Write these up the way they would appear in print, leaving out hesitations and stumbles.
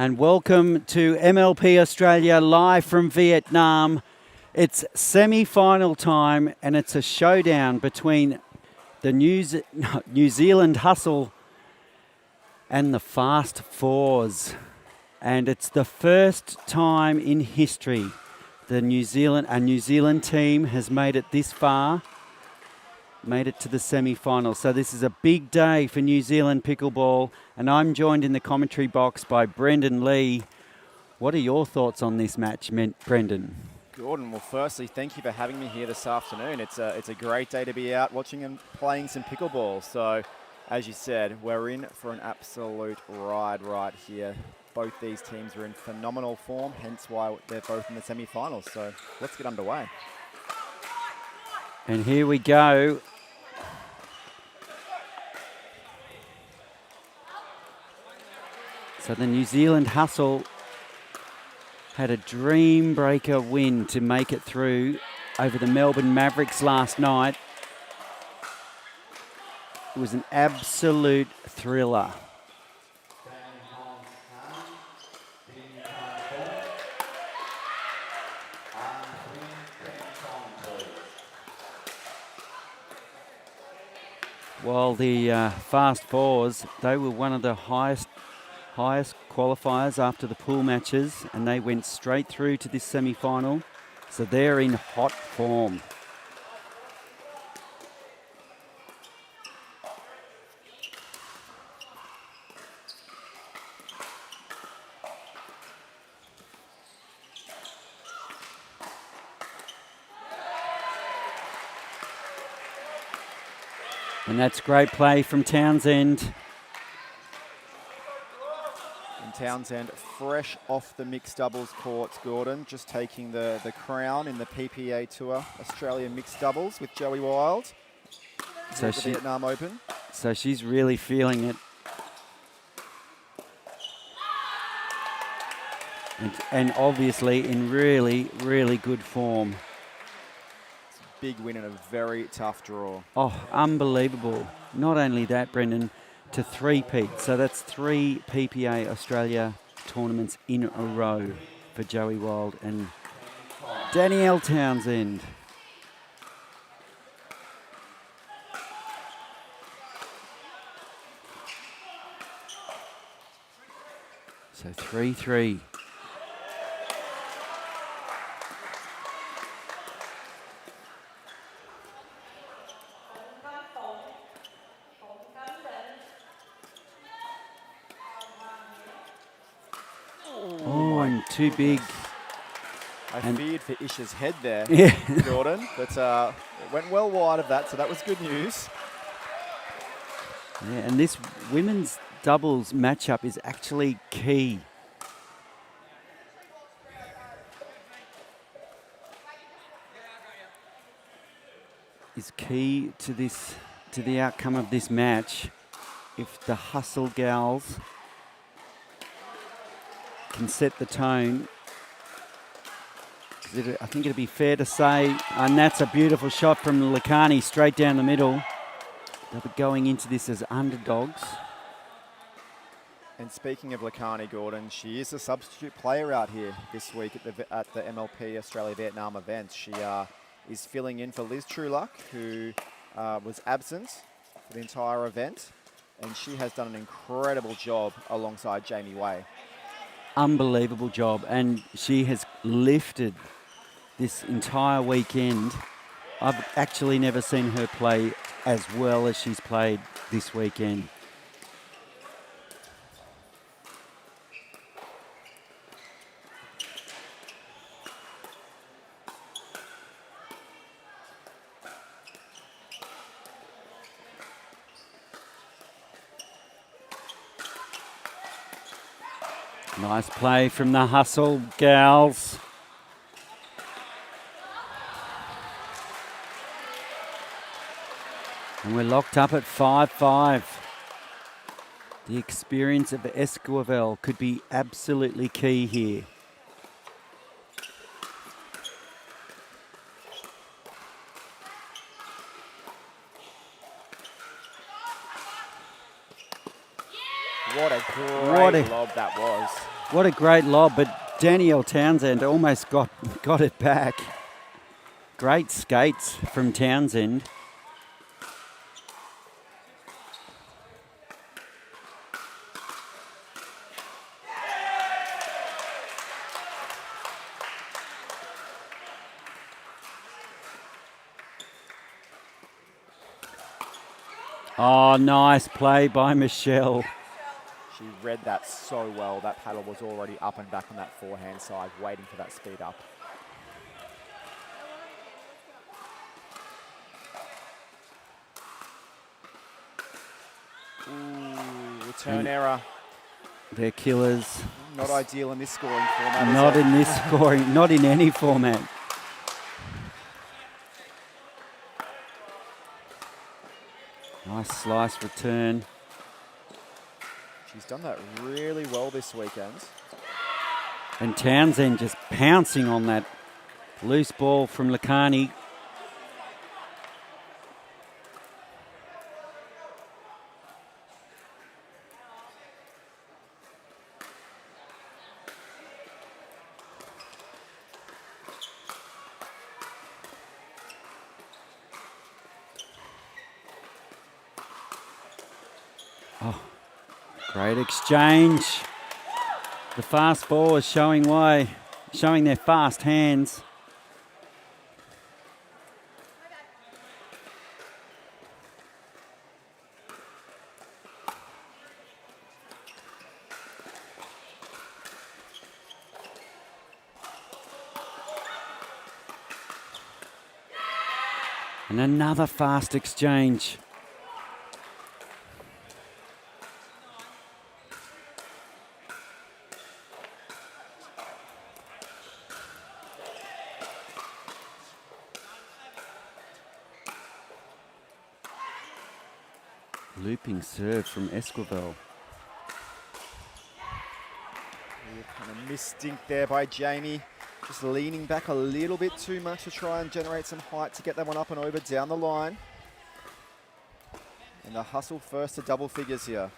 And welcome to MLP Australia live from Vietnam. It's semi-final time and it's a showdown between the New Zealand Hustle and the Fast Fours. And it's the first time in history a New Zealand team has made it this far, made it to the semi-final. So this is a big day for New Zealand pickleball, and I'm joined in the commentary box by Brendan Lee. What are your thoughts on this match, Brendan? Gordon, well, firstly, thank you for having me here this afternoon. It's a great day to be out watching and playing some pickleball. So, as you said, we're in for an absolute ride right here. Both these teams are in phenomenal form, hence why they're both in the semi-finals. So let's get underway. And here we go. So the New Zealand Hustle had a dream breaker win to make it through over the Melbourne Mavericks last night. It was an absolute thriller. While the Fast Fours, they were one of the highest qualifiers after the pool matches, and they went straight through to this semi-final. So they're in hot form. And that's great play from Townsend. And Townsend fresh off the mixed doubles courts, Gordon, just taking the crown in the PPA Tour Australia mixed doubles with Joey Wild. So the Vietnam Open. So she's really feeling it. And obviously in really, really good form. Big win in a very tough draw. Oh, unbelievable. Not only that, Brendan, to three-peat. So that's 3 PPA Australia tournaments in a row for Joey Wild and Danielle Townsend. So 3-3. Too big. I feared for Isha's head there, yeah. Jordan, but it went well wide of that, so that was good news. Yeah, and this women's doubles matchup is actually key. Is key to the outcome of this match. If the Hustle gals can set the tone, I think it'd be fair to say, and that's a beautiful shot from Lakani straight down the middle. They'll be going into this as underdogs. And speaking of Lakani, Gordon, she is a substitute player out here this week at the MLP Australia Vietnam event. She is filling in for Liz Trueluck, who was absent for the entire event, and she has done an incredible job alongside Jamie Way. Unbelievable job, and she has lifted this entire weekend. I've actually never seen her play as well as she's played this weekend. Nice play from the Hustle gals. And we're locked up at 5-5. The experience of Esquivel could be absolutely key here. What a great lob that was. What a great lob, but Danielle Townsend almost got it back. Great skates from Townsend. Oh, nice play by Michelle. She read that so well. That paddle was already up and back on that forehand side, waiting for that speed up. Ooh, return error. They're killers. Not ideal in this scoring format. Not in this scoring, not in any format. Nice slice return. She's done that really well this weekend. And Townsend just pouncing on that loose ball from Lakani. Oh, great exchange. The fast ball is showing their fast hands. And another fast exchange. Looping serve from Esquivel. Kind of missed dink there by Jamie. Just leaning back a little bit too much to try and generate some height to get that one up and over down the line. And the hustle first to double figures here.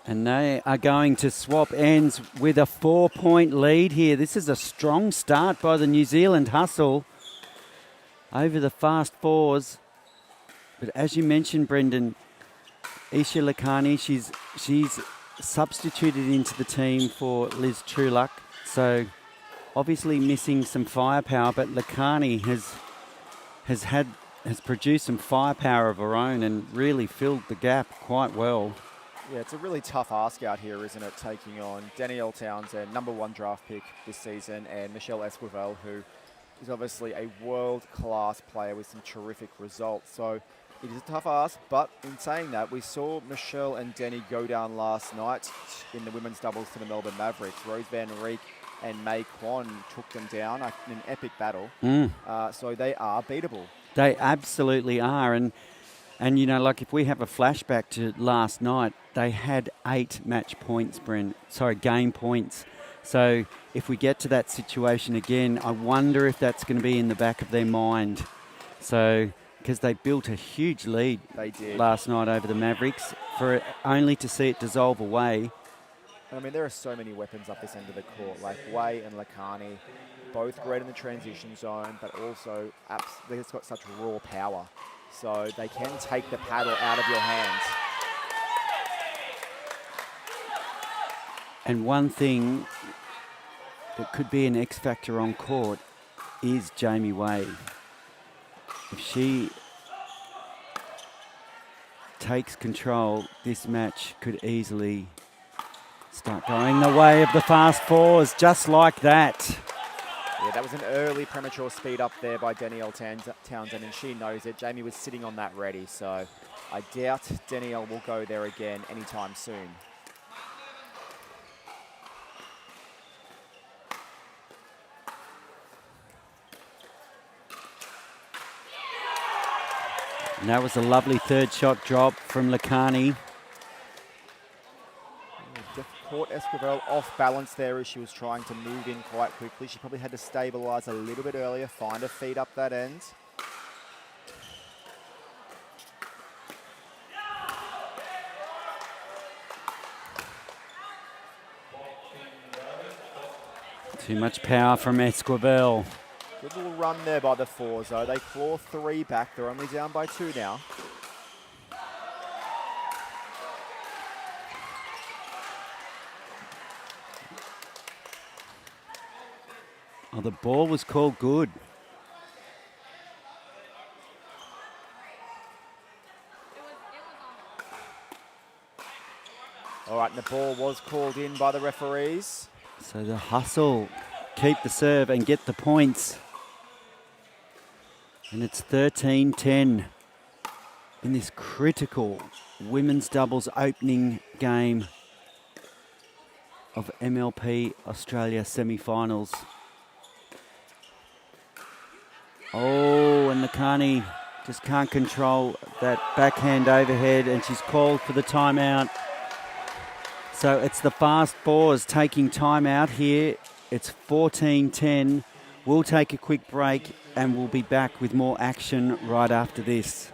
And they are going to swap ends with a 4-point lead here. This is a strong start by the New Zealand hustle over the fast fours. But as you mentioned, Brendan, Isha Lakani, she's substituted into the team for Liz Trueluck. So obviously missing some firepower, but Lakani has produced some firepower of her own and really filled the gap quite well. Yeah, it's a really tough ask out here, isn't it? Taking on Danielle Townsend, #1 draft pick this season, and Michelle Esquivel, who is obviously a world-class player with some terrific results. So it is a tough ask, but in saying that, we saw Michelle and Denny go down last night in the women's doubles to the Melbourne Mavericks. Rose Van Reek and May Kwan took them down in an epic battle. So they are beatable. They absolutely are. And you know, like if we have a flashback to last night, they had 8 game points. So if we get to that situation again, I wonder if that's going to be in the back of their mind. So, because they built a huge lead last night over the Mavericks, for only to see it dissolve away. I mean, there are so many weapons up this end of the court, like Way and Lakani, both great in the transition zone, but also they've got such raw power. So they can take the paddle out of your hands. And one thing that could be an X factor on court is Jamie Way. If she takes control, this match could easily start going the way of the fast fours, just like that. Yeah, that was an early premature speed up there by Danielle Townsend, and she knows it. Jamie was sitting on that ready, so I doubt Danielle will go there again anytime soon. And that was a lovely third shot drop from Lakani. Caught Esquivel off balance there as she was trying to move in quite quickly. She probably had to stabilise a little bit earlier, find her feet up that end. Too much power from Esquivel. Good little run there by the fours, though. They claw 3 back. They're only down by 2 now. Oh, the ball was called good. All right, and the ball was called in by the referees. So the hustle, keep the serve and get the points. And it's 13-10 in this critical women's doubles opening game of MLP Australia semi-finals. Oh, and Nakani just can't control that backhand overhead, and she's called for the timeout. So it's the fast fours taking time out here. It's 14-10. We'll take a quick break and we'll be back with more action right after this.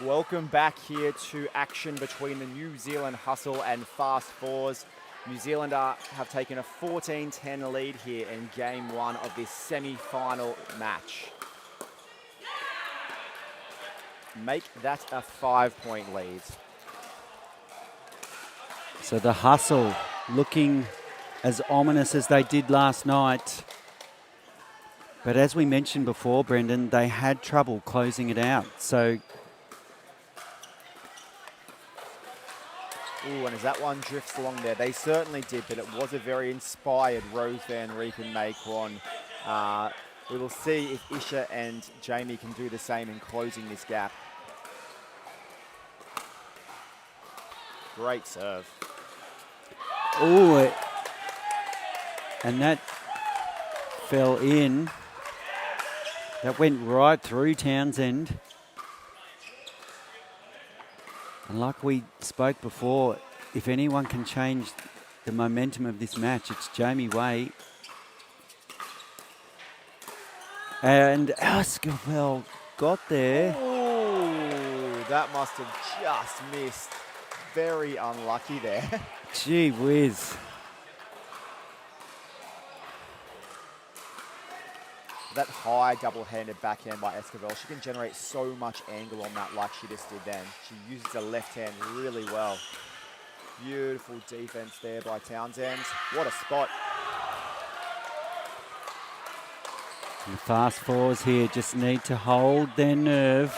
Welcome back here to action between the New Zealand Hustle and Fast Fours. New Zealand have taken a 14-10 lead here in game 1 of this semi-final match. Make that a 5-point lead. So the Hustle looking as ominous as they did last night. But as we mentioned before, Brendan, they had trouble closing it out. So ooh, and as that one drifts along there, they certainly did, but it was a very inspired Rose Van Rieken Naquan. We will see if Isha and Jamie can do the same in closing this gap. Great serve. ooh, and that fell in. That went right through Townsend. And like we spoke before, if anyone can change the momentum of this match, it's Jamie Way. And Esquivel got there. Oh, that must have just missed. Very unlucky there. Gee whiz. That high double-handed backhand by Esquivel, she can generate so much angle on that like she just did then. She uses the left hand really well. Beautiful defense there by Townsend. What a spot. The fast fours here just need to hold their nerve.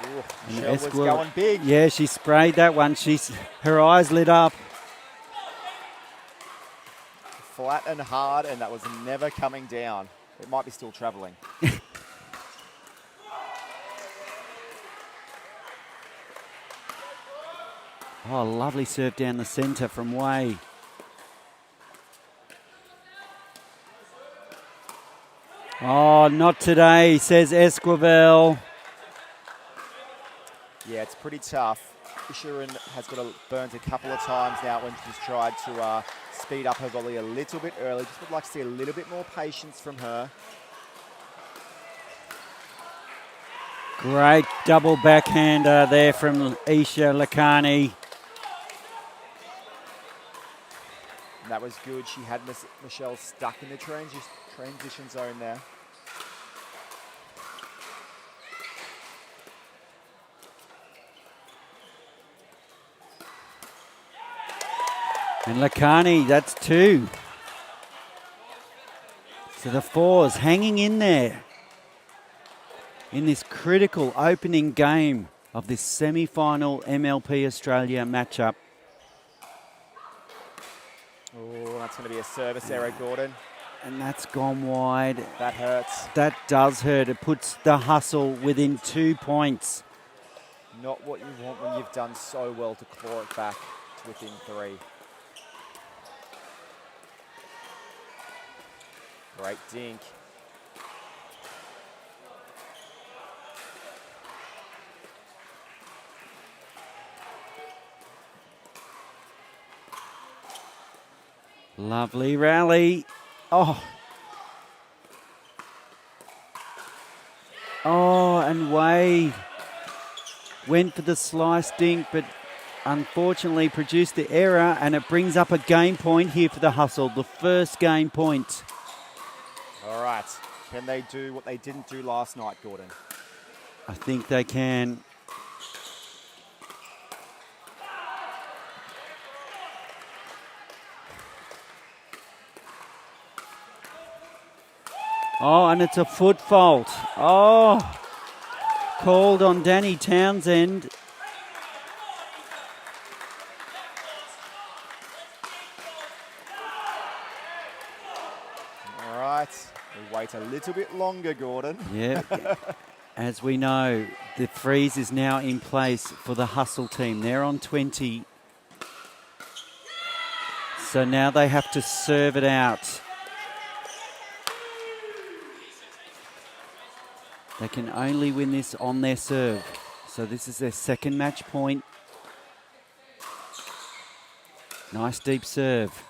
Ooh, Michelle was going big. Yeah, she sprayed that one. Her eyes lit up. Flat and hard, and that was never coming down. It might be still traveling. Oh, lovely serve down the centre from Way. Oh, not today, says Esquivel. Yeah, it's pretty tough. Isha has got burnt a couple of times now when she's tried to speed up her volley a little bit early. Just would like to see a little bit more patience from her. Great double backhander there from Isha Lakani. And that was good. She had Michelle stuck in the transition zone there. And Lakani, that's 2. So the fours hanging in there in this critical opening game of this semi-final MLP Australia matchup. Oh, that's going to be a service error, Gordon. And that's gone wide. That hurts. That does hurt. It puts the Hustle within 2 points. Not what you want when you've done so well to claw it back to within 3. Great dink. Lovely rally. Oh. Oh, and Wade went for the slice dink, but unfortunately produced the error, and it brings up a game point here for the Hustle, the first game point. All right. Can they do what they didn't do last night, Gordon? I think they can. Oh, and it's a foot fault. Oh, called on Danny Townsend. All right. We wait a little bit longer, Gordon. Yeah. As we know, the freeze is now in place for the Hustle team. They're on 20. So now they have to serve it out. They can only win this on their serve. So this is their second match point. Nice deep serve.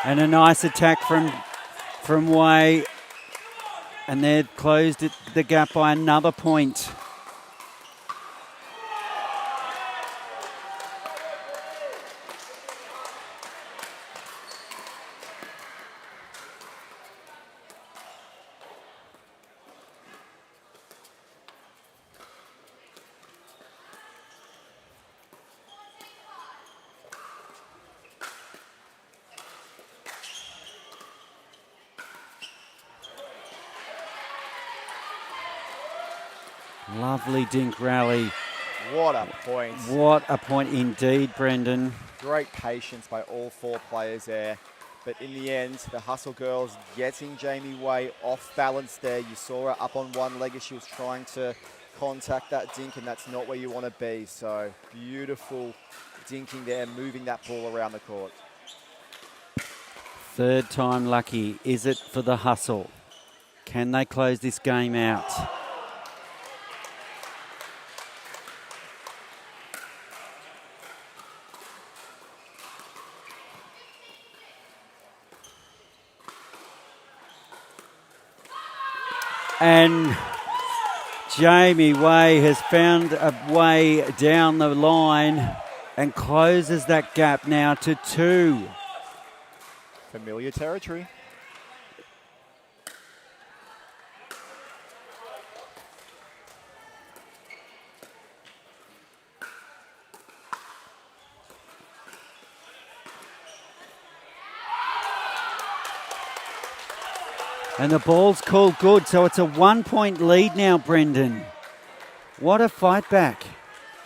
And a nice attack from Way. And they've closed the gap by another point. Lovely dink rally. What a point. What a point indeed, Brendan. Great patience by all 4 players there. But in the end, the Hustle girls getting Jamie Way off balance there. You saw her up on one leg as she was trying to contact that dink, and that's not where you want to be. So beautiful dinking there, moving that ball around the court. Third time lucky. Is it for the Hustle? Can they close this game out? And Jamie Way has found a way down the line and closes that gap now to 2. Familiar territory. And the ball's called good, so it's a 1-point lead now, Brendan. What a fight back.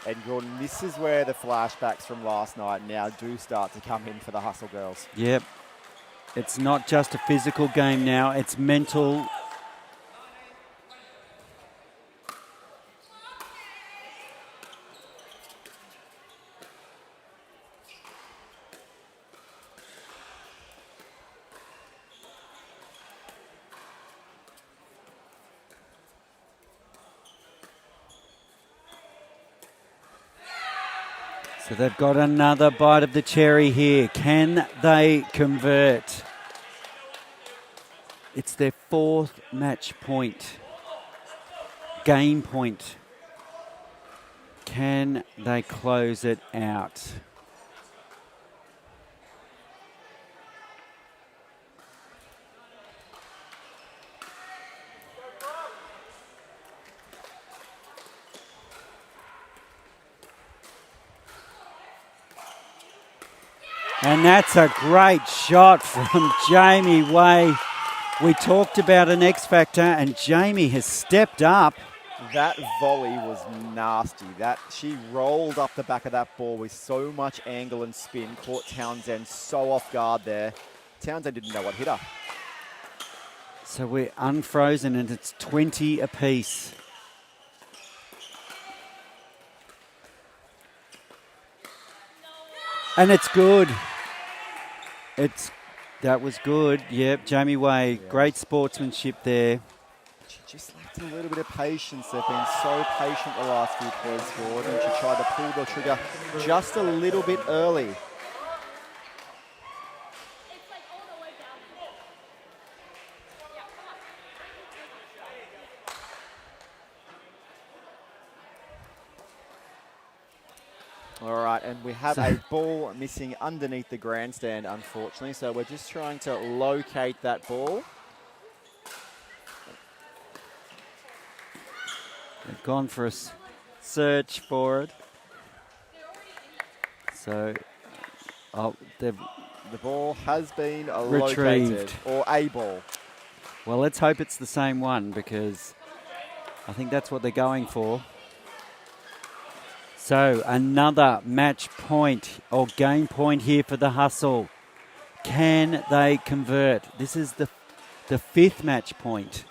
And Gordon, this is where the flashbacks from last night now do start to come in for the Hustle girls. Yep. It's not just a physical game now, it's mental. So they've got another bite of the cherry here. Can they convert? It's their 4th match point. Game point. Can they close it out? And that's a great shot from Jamie Way. We talked about an X factor, and Jamie has stepped up. That volley was nasty. She rolled up the back of that ball with so much angle and spin, caught Townsend so off guard there. Townsend didn't know what hit her. So we're unfrozen, and it's 20 apiece. And it's good. That was good. Yep, Jamie Way, great sportsmanship there. She just lacked a little bit of patience. They've been so patient the last few pairs forward, and she tried to pull the trigger just a little bit early. All right, and we have a ball missing underneath the grandstand, unfortunately. So we're just trying to locate that ball. They've gone for a search for it. So they've the ball has been retrieved. Located, or a ball. Well, let's hope it's the same one, because I think that's what they're going for. So another match point or game point here for the Hustle. Can they convert? This is the fifth match point.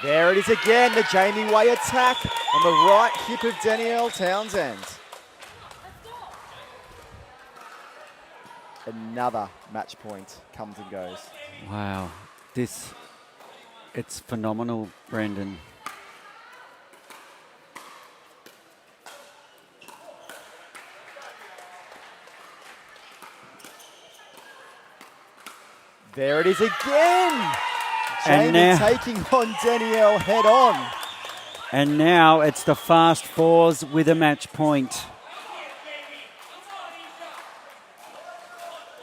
There it is again, the Jamie Way attack on the right hip of Danielle Townsend. Another match point comes and goes. Wow, it's phenomenal, Brendan. There it is again. And Jamie now, taking on Danielle head on. And now it's the fast fours with a match point.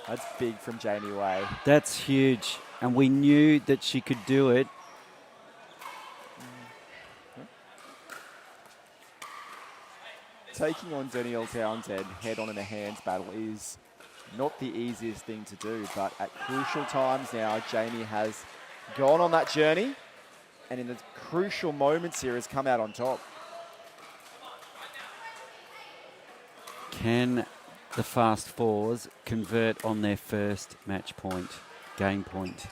That's big from Jamie Way. That's huge. And we knew that she could do it. Taking on Danielle Townsend head on in a hands battle is not the easiest thing to do, but at crucial times now, Jamie has gone on that journey, and in the crucial moments here has come out on top. Can the fast fours convert on their first match point, game point?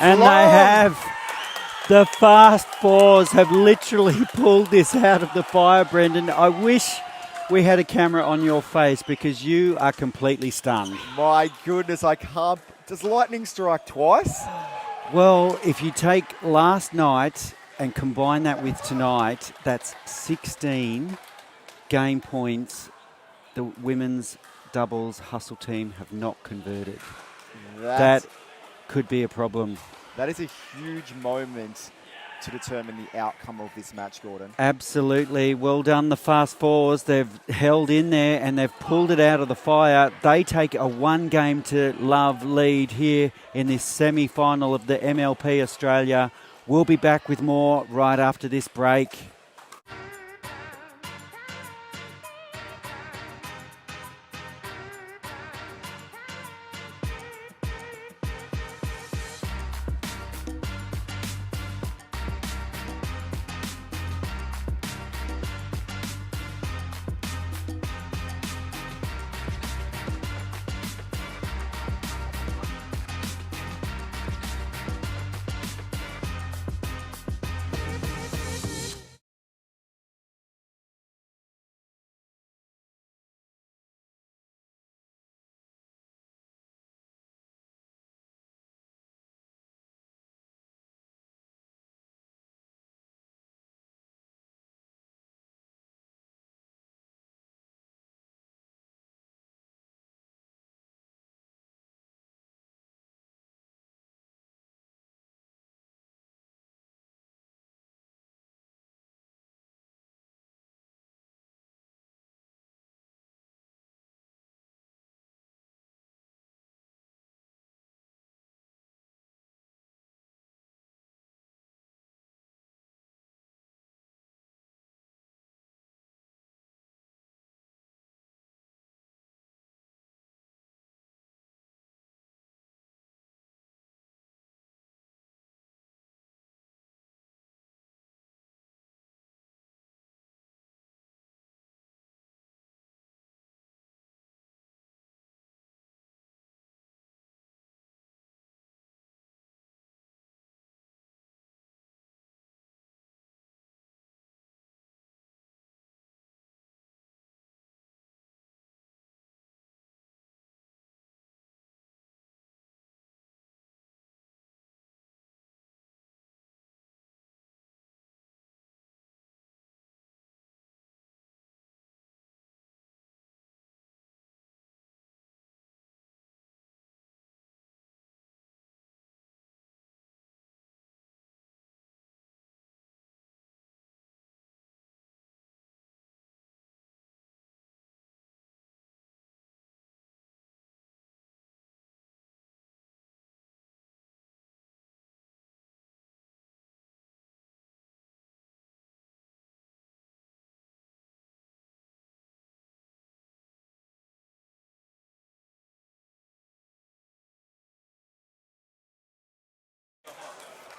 And long. they have. The fast fours have literally pulled this out of the fire, Brendan. I wish we had a camera on your face, because you are completely stunned. My goodness, I can't. Does lightning strike twice? Well, if you take last night and combine that with tonight, that's 16 game points the women's doubles Hustle team have not converted. That could be a problem. That is a huge moment to determine the outcome of this match, Gordon. Absolutely. Well done, the fast fours. They've held in there and they've pulled it out of the fire. They take a 1-game-to-love lead here in this semi-final of the MLP Australia. We'll be back with more right after this break.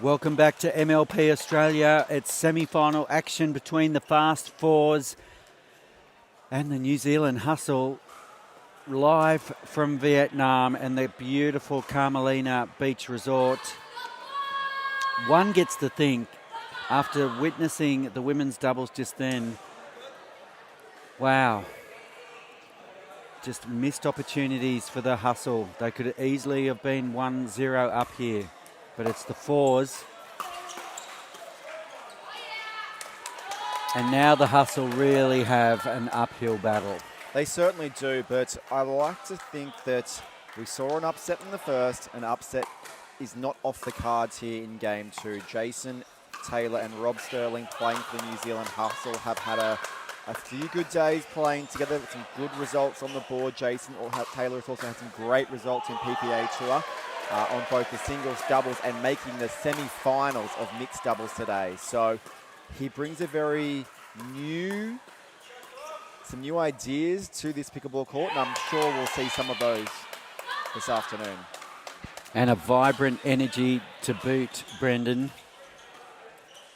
Welcome back to MLP Australia. It's semi-final action between the Fast Fours and the New Zealand Hustle, live from Vietnam and the beautiful Carmelina Beach Resort. One gets to think, after witnessing the women's doubles just then, wow, just missed opportunities for the Hustle. They could easily have been 1-0 up here, but it's the Fours. And now the Hustle really have an uphill battle. They certainly do, but I like to think that we saw an upset in the first. An upset is not off the cards here in game two. Jason Taylor and Rob Sterling playing for the New Zealand Hustle have had a few good days playing together with some good results on the board. Taylor has also had some great results in PPA Tour on both the singles, doubles, and making the semi-finals of mixed doubles today. So he brings a very some new ideas to this pickleball court, and I'm sure we'll see some of those this afternoon. And a vibrant energy to boot, Brendan.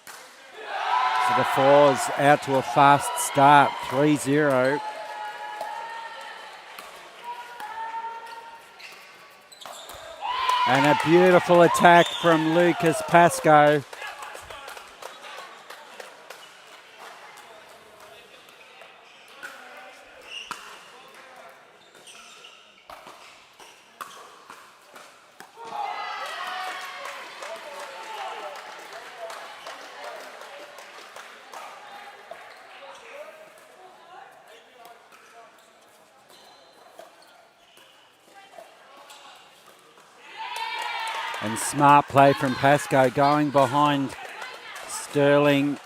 So the Fours out to a fast start, 3-0. And a beautiful attack from Lucas Pascoe. And smart play from Pascoe going behind Sterling.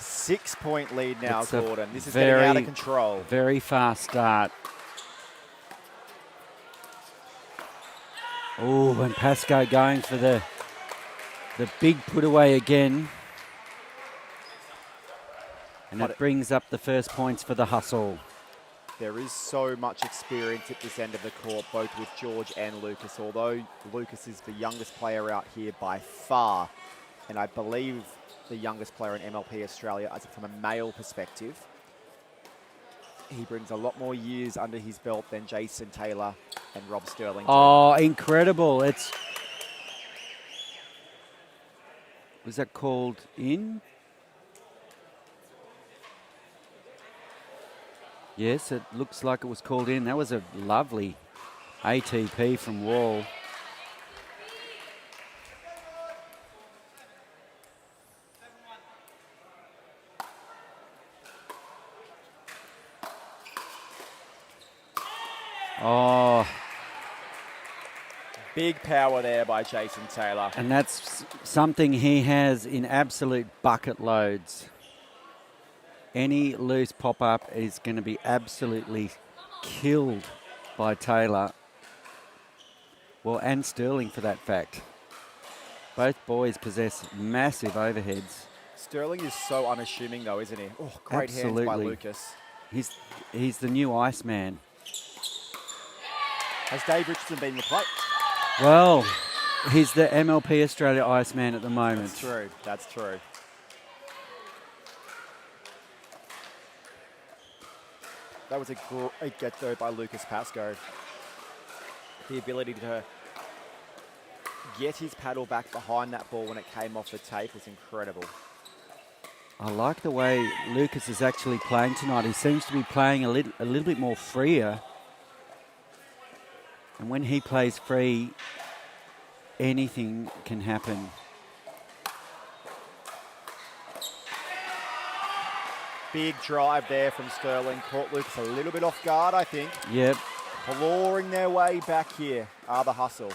Six-point lead now, It's Gordon. This is getting out of control. Very fast start. Oh, and Pascoe going for the big put away again. And it brings up the first points for the Hustle. There is so much experience at this end of the court, both with George and Lucas, although Lucas is the youngest player out here by far, and I believe the youngest player in MLP Australia from a male perspective. He brings a lot more years under his belt than Jason Taylor and Rob Sterling do. Oh, incredible. Was that called in? Yes, it looks like it was called in. That was a lovely ATP from Wall. Oh, big power there by Jason Taylor. And that's something he has in absolute bucket loads. Any loose pop-up is going to be absolutely killed by Taylor. Well, and Sterling for that fact. Both boys possess massive overheads. Sterling is so unassuming though, isn't he? Oh, great hands by Lucas. He's the new Iceman. Has Dave Richardson been replaced? Well, he's the MLP Australia Iceman at the moment. That's true. That's true. That was a great get though by Lucas Pascoe. The ability to get his paddle back behind that ball when it came off the tape was incredible. I like the way Lucas is actually playing tonight. He seems to be playing a little bit more freer. And when he plays free, anything can happen. Big drive there from Sterling. Caught Lucas a little bit off guard, I think. Yep. Clawing their way back here are the Hustle.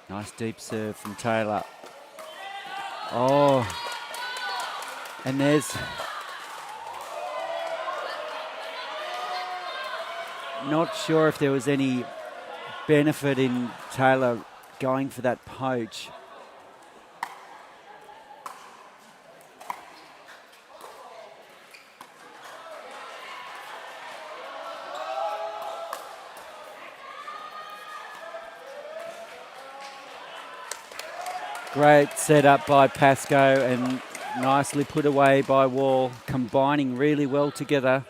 Nice deep serve from Taylor. Oh, and there's not sure if there was any benefit in Taylor going for that poach. Great setup by Pascoe and nicely put away by Wall, combining really well together.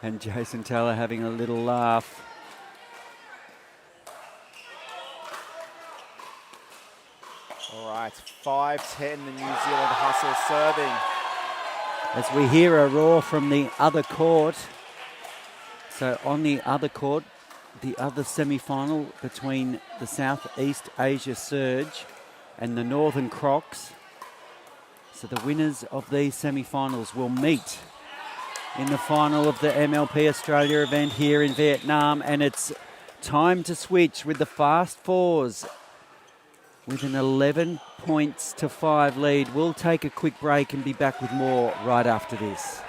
And Jason Taylor having a little laugh. All right, 5-10, the New Zealand Hustle serving. As we hear a roar from the other court. So on the other court, the other semi-final between the Southeast Asia Surge and the Northern Crocs. So the winners of these semi-finals will meet in the final of the MLP Australia event here in Vietnam, and it's time to switch with the Fast Fours with an 11 points to 5 lead. We'll take a quick break and be back with more right after this.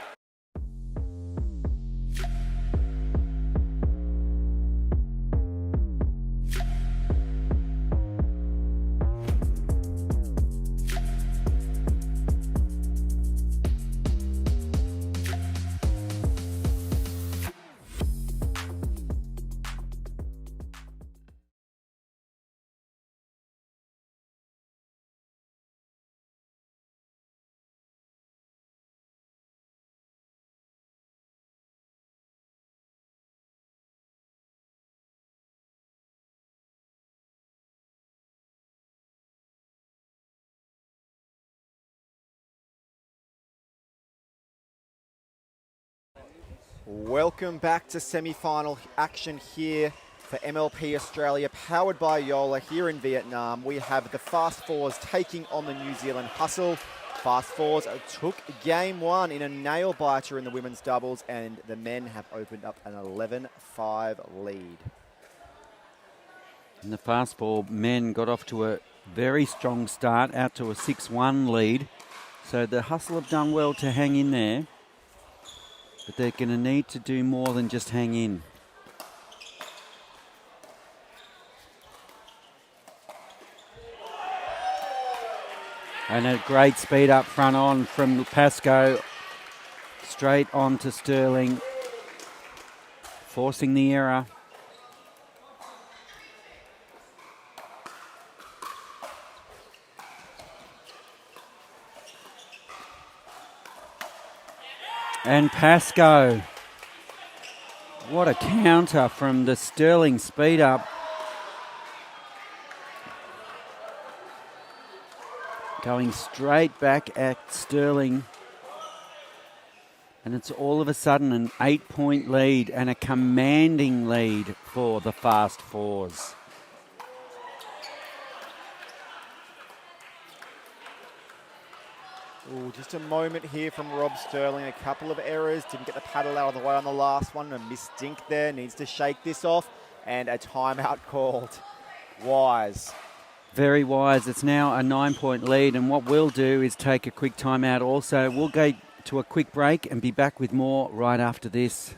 Welcome back to semi-final action here for MLP Australia, powered by Joola here in Vietnam. We have the Fast Fours taking on the New Zealand Hustle. Fast Fours took game one in a nail-biter in the women's doubles, and the men have opened up an 11-5 lead. And the Fast Four men got off to a very strong start, out to a 6-1 lead. So the Hustle have done well to hang in there. But they're going to need to do more than just hang in. And a great speed up front on from Pascoe. Straight on to Sterling. Forcing the error. And Pascoe. What a counter from the Sterling speed up. Going straight back at Sterling. And it's all of a sudden an 8-point lead and a commanding lead for the Fast Fours. Ooh, just a moment here from Rob Sterling. A couple of errors. Didn't get the paddle out of the way on the last one. A missed dink there. Needs to shake this off. And a timeout called. Wise. Very wise. It's now a 9-point lead. And what we'll do is take a quick timeout also. We'll go to a quick break and be back with more right after this.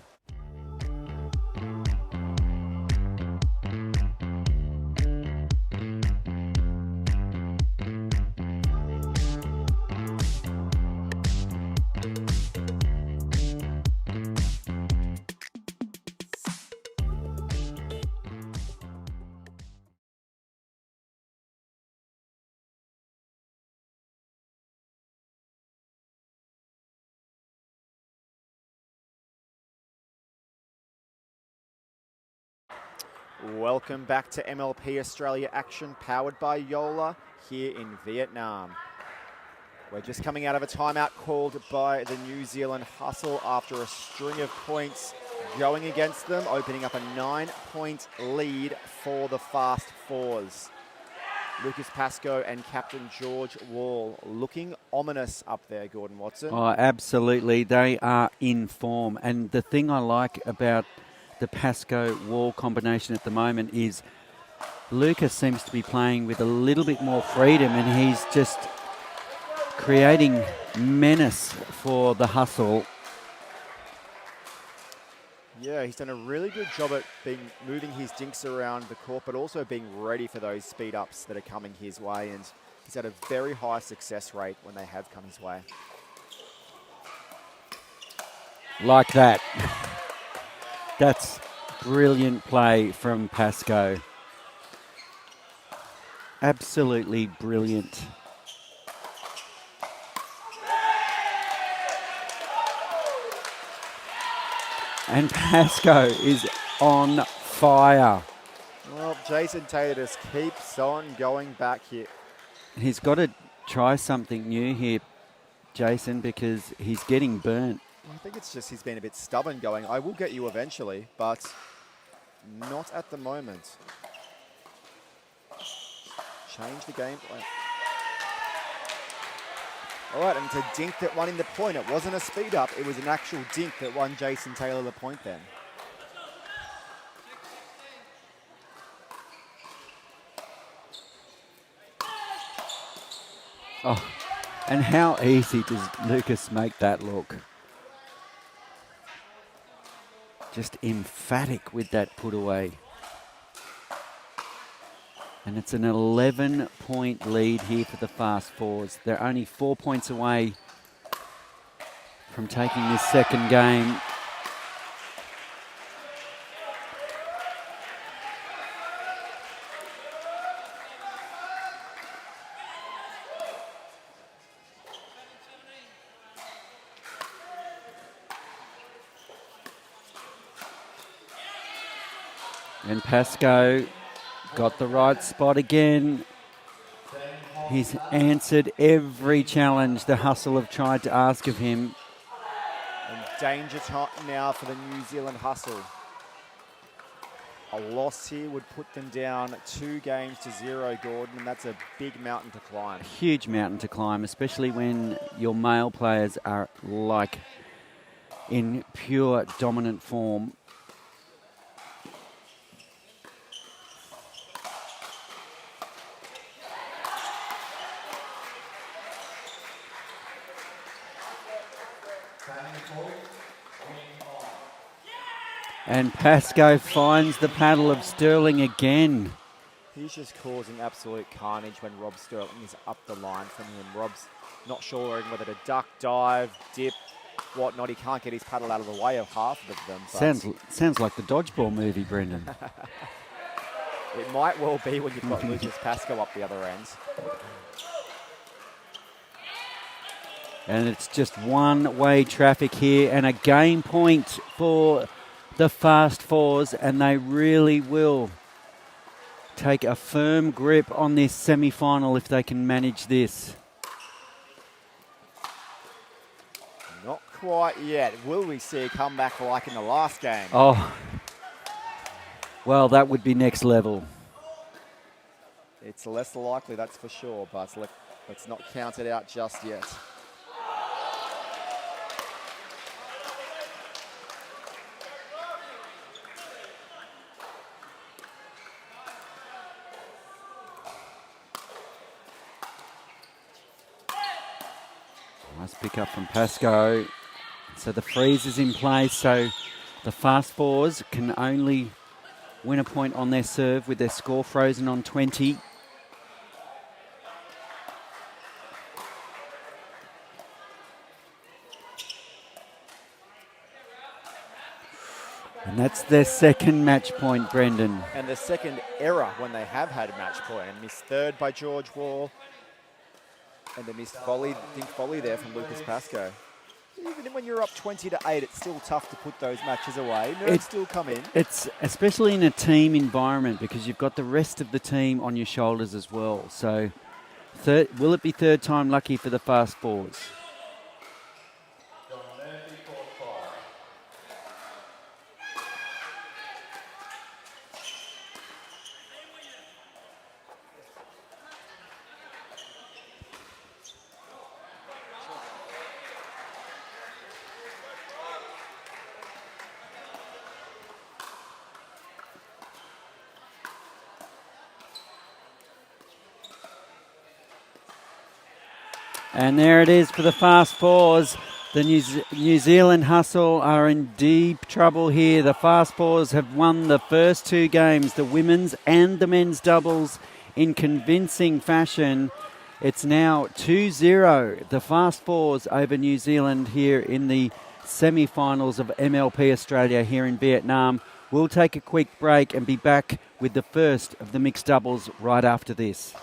Welcome back to MLP Australia action, powered by Joola here in Vietnam. We're just coming out of a timeout called by the New Zealand Hustle after a string of points going against them, opening up a 9-point lead for the Fast Fours. Lucas Pascoe and Captain George Wall looking ominous up there, Gordon Watson. Oh, absolutely. They are in form. And the thing I like about the Pascoe-Wall combination at the moment is Lucas seems to be playing with a little bit more freedom, and he's just creating menace for the hustle. Yeah, he's done a really good job at moving his dinks around the court, but also being ready for those speed ups that are coming his way. And he's had a very high success rate when they have come his way. Like that. That's brilliant play from Pascoe. Absolutely brilliant. And Pascoe is on fire. Well, Jason Taylor just keeps on going back here. He's got to try something new here, Jason, because he's getting burnt. I think it's just he's been a bit stubborn going, I will get you eventually, but not at the moment. Change the game plan. All right, and it's a dink that won in the point. It wasn't a speed up, it was an actual dink that won Jason Taylor the point then. Oh, and how easy does Lucas make that look? Just emphatic with that put away. And it's an 11-point lead here for the Fast Fours. They're only 4 points away from taking this second game. And Pascoe got the right spot again. He's answered every challenge the Hustle have tried to ask of him. And danger time now for the New Zealand Hustle. A loss here would put them down 2-0, Gordon, and that's a big mountain to climb. A huge mountain to climb, especially when your male players are like in pure dominant form. And Pascoe finds the paddle of Sterling again. He's just causing absolute carnage when Rob Sterling is up the line from him. Rob's not sure whether to duck, dive, dip, whatnot. He can't get his paddle out of the way of half of them. Sounds like the dodgeball movie, Brendan. It might well be when you've got Lucas Pascoe up the other end. And it's just one-way traffic here and a game point for the Fast Fours, and they really will take a firm grip on this semi-final if they can manage this. Not quite yet. Will we see a comeback like in the last game? Oh, well, that would be next level. It's less likely, that's for sure, but let's not count it out just yet. Nice pick up from Pascoe. So the freeze is in place, so the Fast Fours can only win a point on their serve with their score frozen on 20. And that's their second match point, Brendan. And the second error when they have had a match point. And missed third by George Wall. And the missed volley, dink volley there from Lucas Pascoe. Even when you're up 20-8, it's still tough to put those matches away. Nerves still come in. It's especially in a team environment because you've got the rest of the team on your shoulders as well. So will it be third time lucky for the Fast Fours? And there it is for the fast fours. The New Zealand Hustle are in deep trouble here. The fast fours have won the first two games, the women's and the men's doubles, in convincing fashion. It's now 2-0, the fast fours over New Zealand here in the semi-finals of MLP Australia here in Vietnam. We'll take a quick break and be back with the first of the mixed doubles right after this.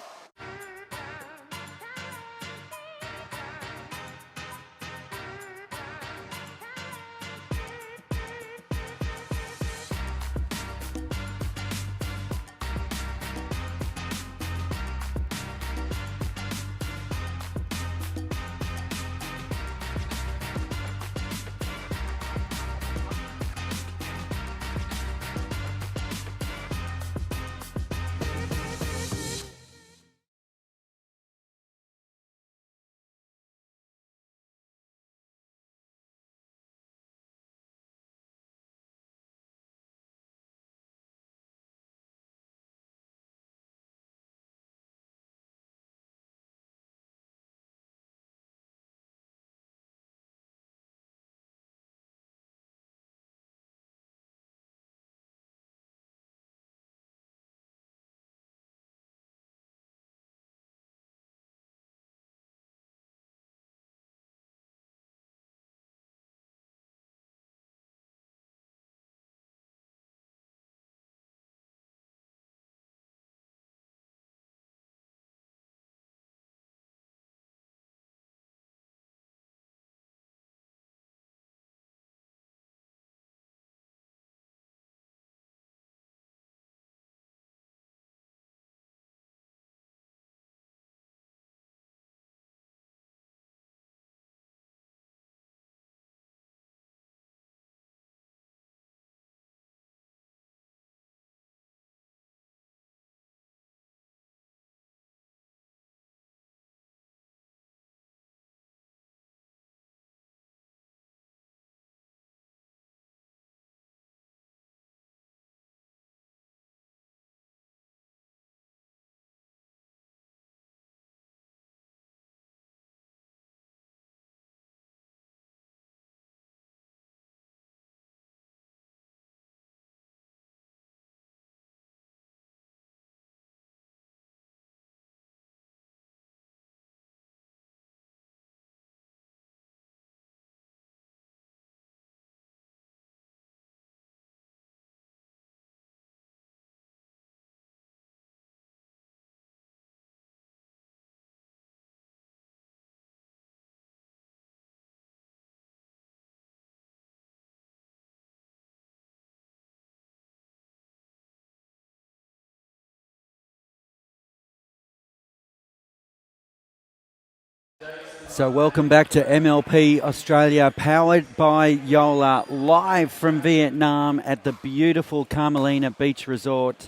So welcome back to MLP Australia, powered by Joola, live from Vietnam at the beautiful Carmelina Beach Resort.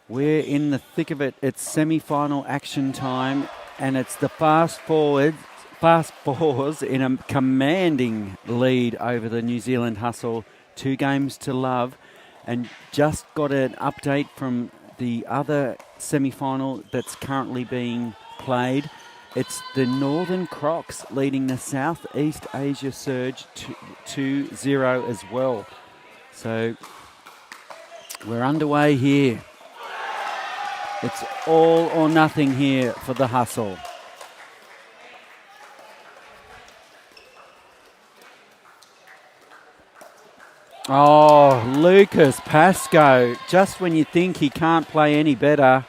We're in the thick of it. It's semi-final action time, and it's the fast fours in a commanding lead over the New Zealand Hustle. 2 games to love, and just got an update from the other semi-final that's currently being played. It's the Northern Crocs leading the Southeast Asia Surge 2-0 as well. So we're underway here. It's all or nothing here for the Hustle. Oh, Lucas Pascoe, just when you think he can't play any better,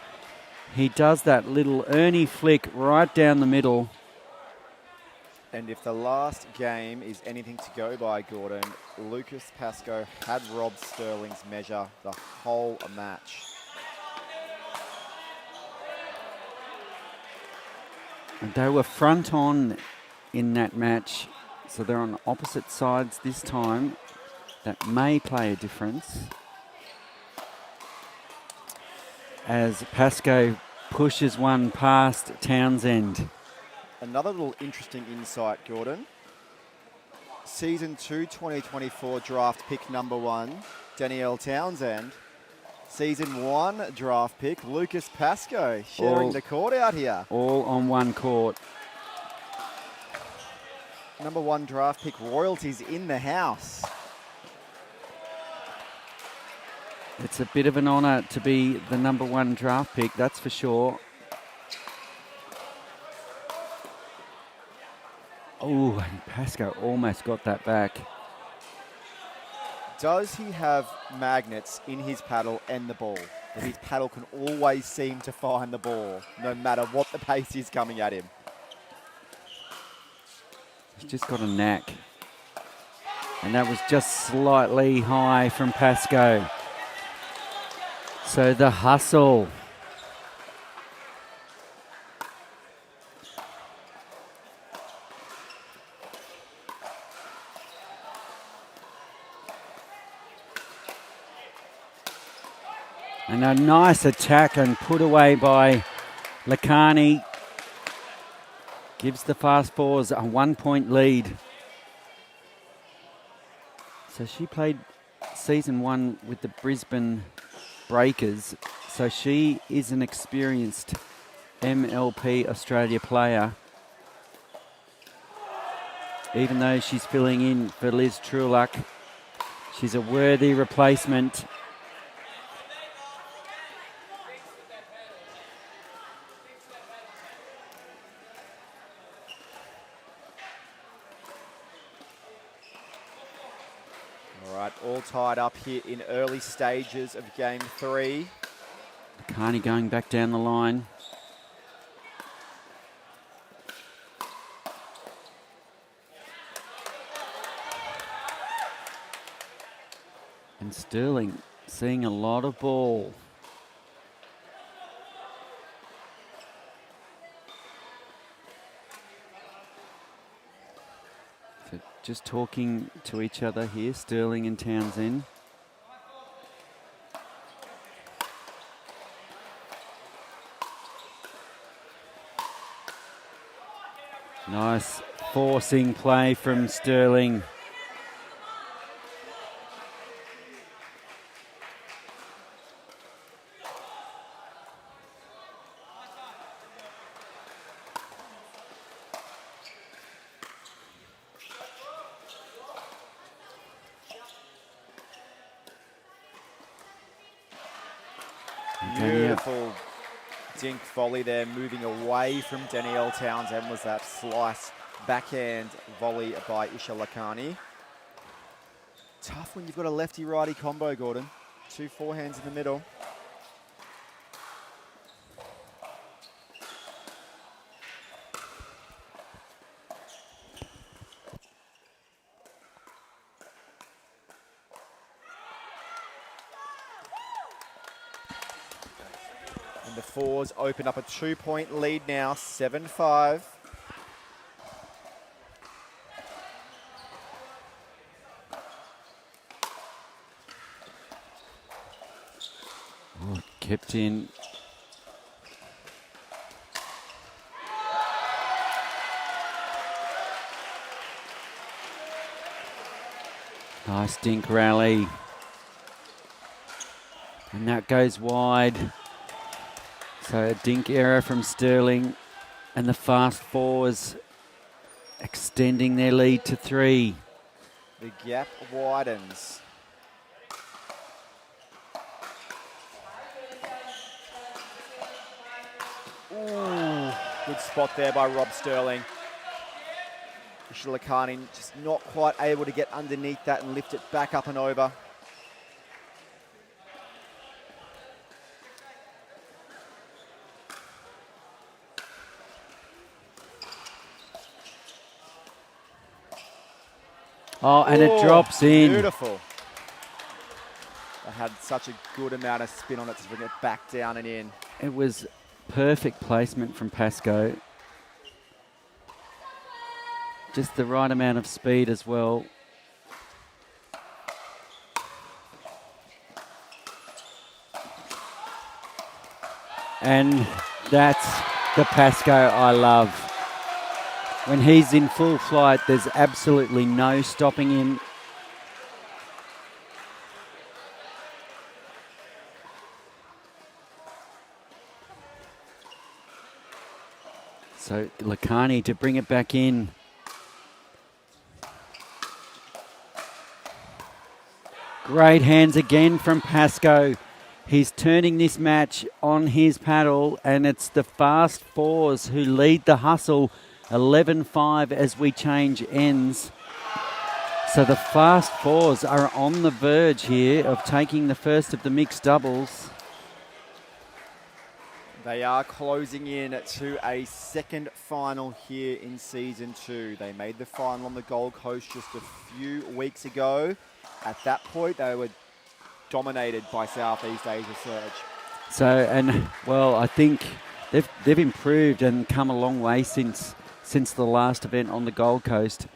he does that little Ernie flick right down the middle. And if the last game is anything to go by, Gordon, Lucas Pascoe had Rob Sterling's measure the whole match. And they were front on in that match, so they're on opposite sides this time. That may play a difference, as Pascoe pushes one past Townsend. Another little interesting insight, Gordon. Season 2 2024 draft pick number 1, Danielle Townsend. Season 1 draft pick, Lucas Pascoe, sharing the court out here. All on one court. number 1 draft pick royalties in the house. It's a bit of an honour to be the number 1 draft pick, that's for sure. Oh, and Pascoe almost got that back. Does he have magnets in his paddle and the ball? That his paddle can always seem to find the ball, no matter what the pace is coming at him. He's just got a knack. And that was just slightly high from Pascoe. So the hustle. And a nice attack and put away by Lakani. Gives the Fast Fours a 1-point lead. So she played season 1 with the Brisbane Breakers. So she is an experienced MLP Australia player. Even though she's filling in for Liz Trueluck, she's a worthy replacement. All tied up here in early stages of game 3. Carney going back down the line. And Sterling seeing a lot of ball. So just talking to each other here, Sterling and Townsend. Nice forcing play from Sterling. Beautiful dink volley there, moving away from Danielle Townsend was that slice backhand volley by Isha Lakani. Tough when you've got a lefty-righty combo, Gordon. 2 forehands in the middle. And the Fours open up a 2-point lead now, 7-5. Oh, kept in. Nice dink rally. And that goes wide. So a dink error from Sterling. And the Fast Fours extending their lead to 3. The gap widens. Ooh, good spot there by Rob Sterling. Isha Lakani just not quite able to get underneath that and lift it back up and over. Oh, and it drops in. Beautiful. It had such a good amount of spin on it to bring it back down and in. It was perfect placement from Pascoe. Just the right amount of speed as well. And that's the Pascoe I love. When he's in full flight, there's absolutely no stopping him. So Lakani to bring it back in. Great hands again from Pascoe. He's turning this match on his paddle, and it's the fast fours who lead the hustle. 11-5 as we change ends. So the fast fours are on the verge here of taking the first of the mixed doubles. They are closing in to a second final here in Season 2. They made the final on the Gold Coast just a few weeks ago. At that point, they were dominated by Southeast Asia Surge. So, and well, I think they've improved and come a long way since the last event on the Gold Coast.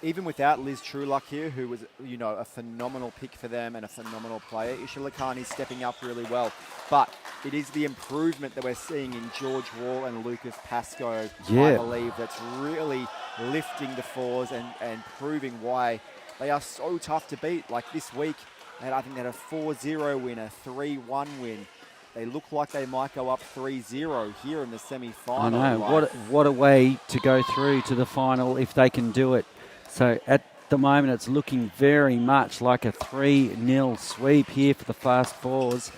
Even without Liz Trueluck here, who was, you know, a phenomenal pick for them and a phenomenal player, Isha Lakhani's stepping up really well. But it is the improvement that we're seeing in George Wall and Lucas Pascoe, I believe, that's really lifting the fours and proving why they are so tough to beat. Like this week, I think they had a 4-0 win, a 3-1 win. They look like they might go up 3-0 here in the semi-final. I know. What a way to go through to the final if they can do it. So at the moment, it's looking very much like a 3-0 sweep here for the fast fours,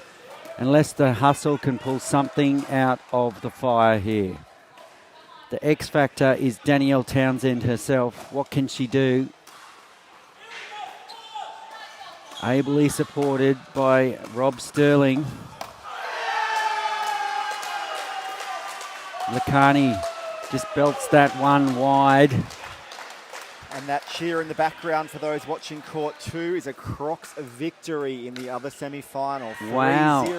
unless the hustle can pull something out of the fire here. The X factor is Danielle Townsend herself. What can she do? Ably supported by Rob Sterling. Lakhani just belts that one wide. And that cheer in the background for those watching Court 2 is a Crocs victory in the other semi-final. 3-0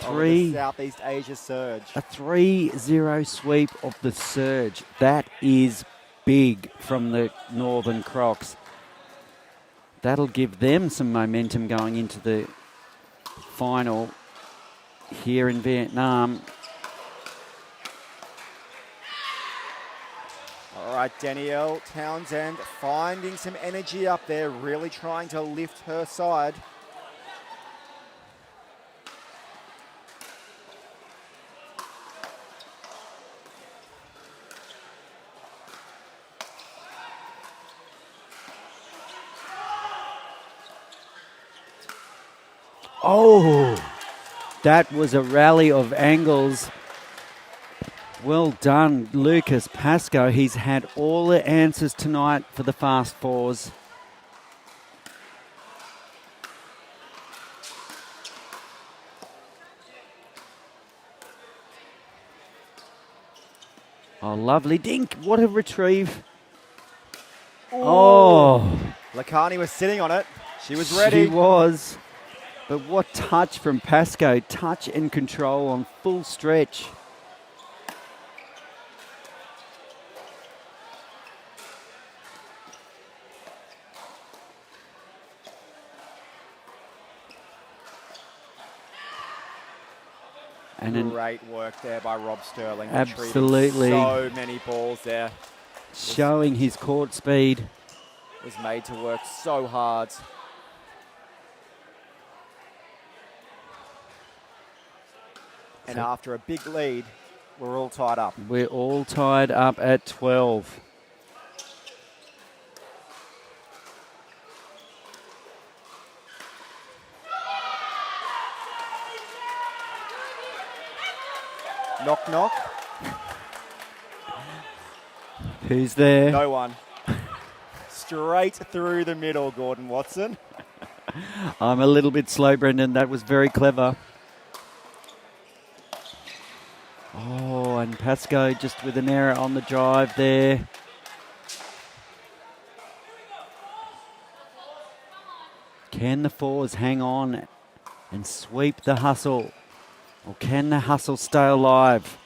over the Southeast Asia Surge. A 3-0 sweep of the Surge. That is big from the Northern Crocs. That'll give them some momentum going into the final here in Vietnam. All right, Danielle Townsend finding some energy up there, really trying to lift her side. Oh, that was a rally of angles. Well done, Lucas Pascoe. He's had all the answers tonight for the fast fours. Oh, lovely dink. What a retrieve. Oh. Lakhani was sitting on it. She was ready. She was. But what touch from Pascoe. Touch and control on full stretch. And great work there by Rob Sterling. Absolutely. So many balls there. Showing his court speed. Was made to work so hard. And after a big lead, we're all tied up. We're all tied up at 12. Knock, knock. Who's there? No one. Straight through the middle, Gordon Watson. I'm a little bit slow, Brendan. That was very clever. Oh, and Pascoe just with an error on the drive there. Can the fours hang on and sweep the hustle? Or can the hustle stay alive?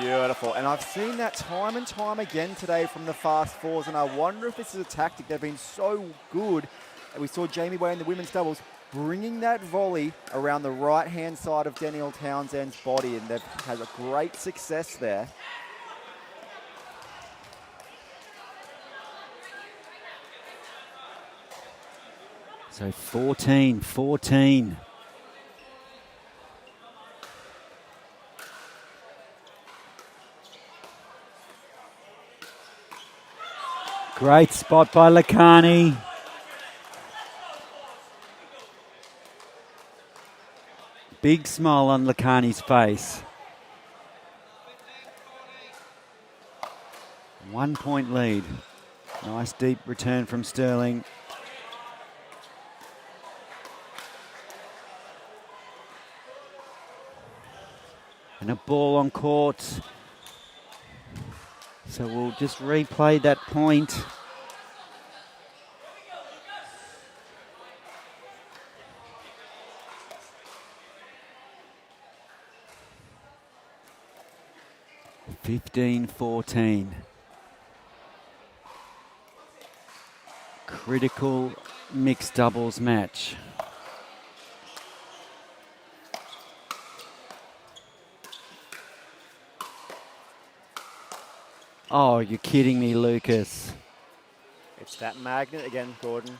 Beautiful. And I've seen that time and time again today from the fast fours, and I wonder if this is a tactic. They've been so good. We saw Jamie Way in the women's doubles bringing that volley around the right-hand side of Danielle Townsend's body, and they've had a great success there. So 14-14. Great spot by Lakani. Big smile on Lakani's face. 1 point lead. Nice deep return from Sterling. And a ball on court. So we'll just replay that point. (15-14). Critical mixed doubles match. Oh, you're kidding me, Lucas. It's that magnet again, Gordon. You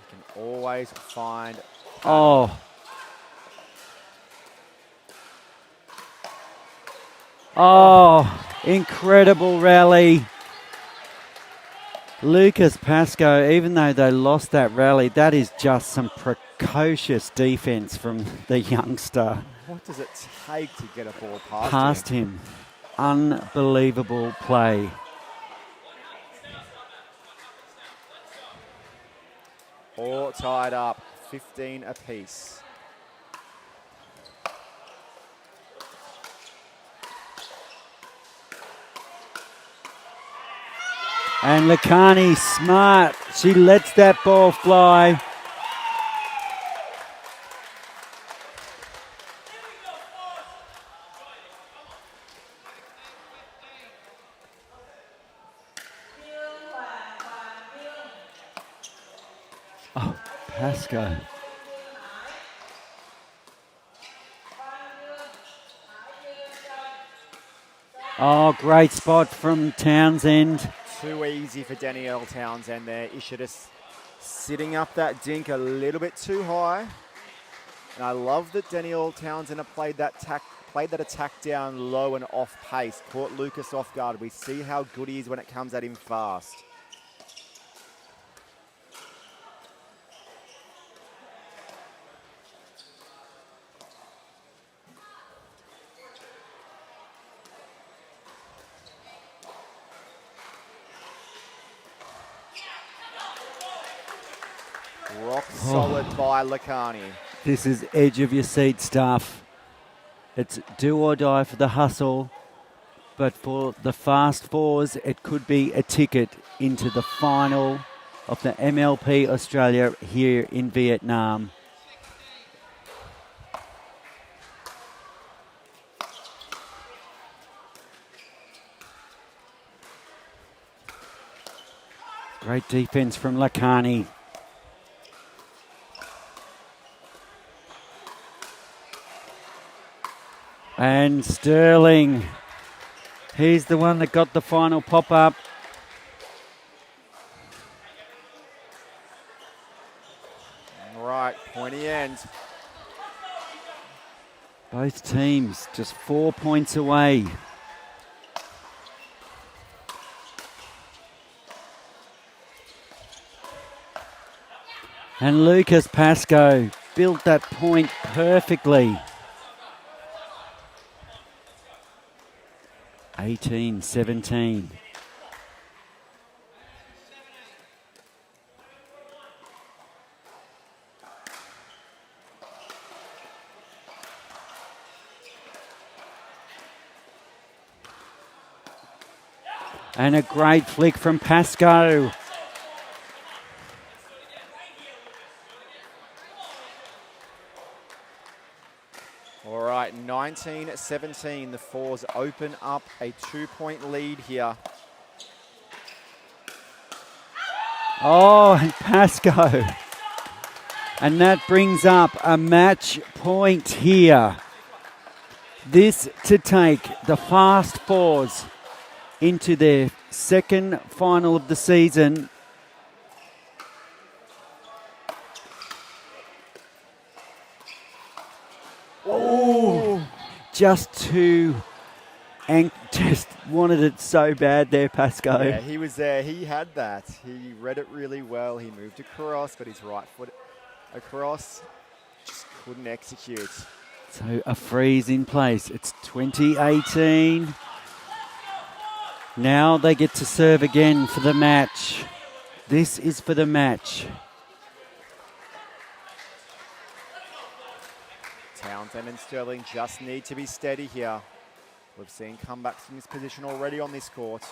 can always find. Oh. Oh, incredible rally. Lucas Pascoe, even though they lost that rally, that is just some precocious defense from the youngster. What does it take to get a ball past Past him. Unbelievable play. All tied up, 15 apiece. And Lakani, smart. She lets that ball fly. Oh, Pascoe. Oh, great spot from Townsend. Too easy for Danielle Townsend there. Ishidis sitting up that dink a little bit too high. And I love that Danielle Townsend played that attack down low and off pace. Caught Lucas off guard. We see how good he is when it comes at him fast. Rock solid by Lakani. This is edge of your seat stuff. It's do or die for the hustle, but for the fast fours, it could be a ticket into the final of the MLP Australia here in Vietnam. Great defense from Lakani. And Sterling, he's the one that got the final pop-up. Right, pointy end. Both teams just 4 points away. And Lucas Pascoe built that point perfectly. 18-17. And a great flick from Pascoe. All right, 19-17. The fours open up a 2-point lead here. Oh, and Pascoe. And that brings up a match point here. This to take the fast fours into their second final of the season. Oh, just to and just wanted it so bad there, Pascoe. Yeah, he was there. He had that. He read it really well. He moved across, got his right foot across. Just couldn't execute. So a freeze in place. It's 2018. Now they get to serve again for the match. This is for the match. Townsend and Sterling just need to be steady here. We've seen comebacks from this position already on this court.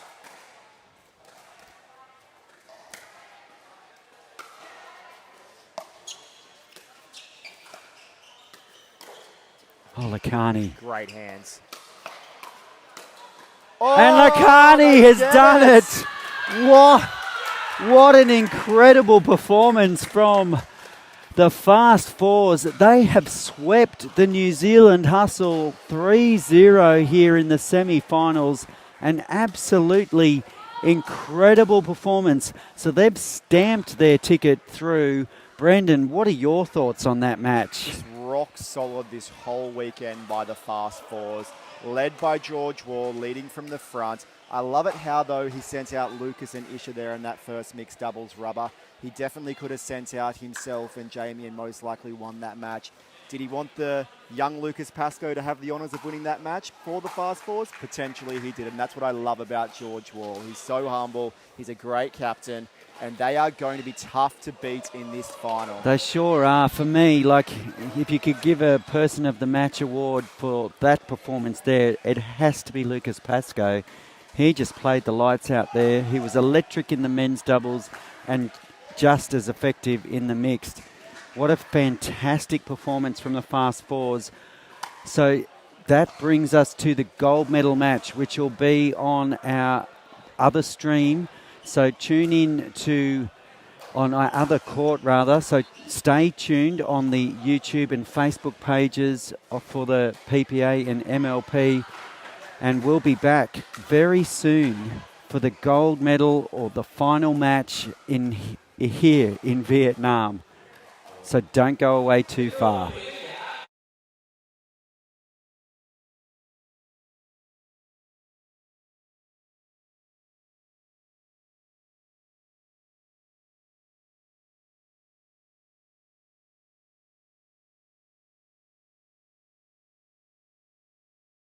Oh, Lakani. Great hands. And Lakani has done it. What an incredible performance from the Fast Fours. They have swept the New Zealand Hustle 3-0 here in the semi-finals. An absolutely incredible performance. So they've stamped their ticket through. Brendan, what are your thoughts on that match? Rock solid this whole weekend by the Fast Fours, led by George Wall, leading from the front. I love it how, though, he sent out Lucas and Isha there in that first mixed doubles rubber. He definitely could have sent out himself and Jamie and most likely won that match. Did he want the young Lucas Pascoe to have the honours of winning that match for the Fast Fours? Potentially he did, and that's what I love about George Wall. He's so humble, he's a great captain, and they are going to be tough to beat in this final. They sure are. For me, like, if you could give a Person of the Match award for that performance there, it has to be Lucas Pascoe. He just played the lights out there. He was electric in the men's doubles and just as effective in the mixed. What a fantastic performance from the Fast Fours. So that brings us to the gold medal match, which will be on our other stream. So tune in to, on our other court rather. So stay tuned on the YouTube and Facebook pages for the PPA and MLP. And we'll be back very soon for the gold medal or the final match here in Vietnam. So don't go away too far.